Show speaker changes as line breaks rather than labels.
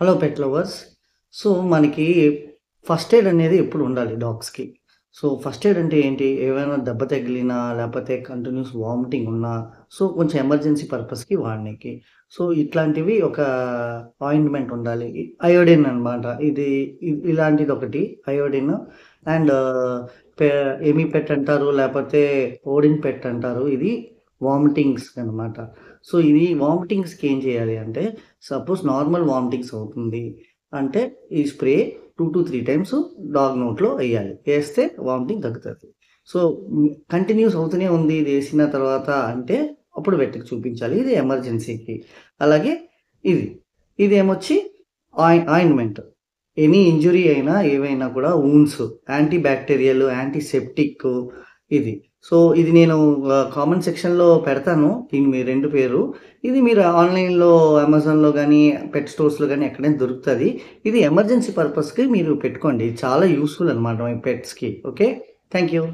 Hello pet lovers. So, మనకి first aid అనేది ఎప్పుడు ఉండాలి డాగ్స్‌కి. సో, ఫస్ట్ ఎయిడ్ అంటే ఏంటి? ఏవైనా దెబ్బ తగిలినా, లేపోతే కంటిన్యూస్ వామిటింగ్ ఉన్నా, సో, కొంచెం ఎమర్జెన్సీ పర్పస్‌కి వాడనీకి. సో, ఇట్లాంటివి ఒక ఆయింట్‌మెంట్ ఉండాలి. అయోడిన్ అనమాట. ఇది ఇలాంటిదొకటి అయోడిన్ అండ్ పె ఎమి పెట్ అంటారు, లేపోతే ఓడిన్ పెట్ అంటారు. ఇది వామిటింగ్స్‌కనమాట. సో, ఇది వామిటింగ్స్‌కి ఏం చేయాలి అంటే సపోజ్ నార్మల్ వామిటింగ్స్ అవుతుంది అంటే, ఈ స్ప్రే 2-3 టైమ్స్ డాగ్ నోట్లో ఎయ్యాలి. ఏస్తే వామిటింగ్ తగ్గుతది. సో, కంటిన్యూస్ అవుతూనే ఉంది ఇదేసిన తర్వాత అంటే, అప్పుడు వెట్‌కి చూపించాలి. ఇది ఎమర్జెన్సీకి. అలాగే ఇది. ఇదేమొచ్చి ఆయింట్‌మెంట్. ఎనీ ఇంజ్యూరీ అయినా, ఏవైనా కూడా వూండ్స్ యాంటీ బాక్టీరియల్, యాంటీసెప్టిక్ ఇది. సో, ఇది నేను కామెంట్ సెక్షన్‌లో పెడతాను. దీని మీ 2 పేరు. ఇది మీరు ఆన్‌లైన్‌లో అమెజాన్‌లో గానీ, పెట్ స్టోర్స్‌లో గానీ ఎక్కడైనా దొరుకుతది. ఇది ఎమర్జెన్సీ పర్పస్‌కి మీరు పెట్టుకోండి. చాలా యూజ్‌ఫుల్ అనమాట మీ పెట్స్‌కి. ఓకే. Thank you.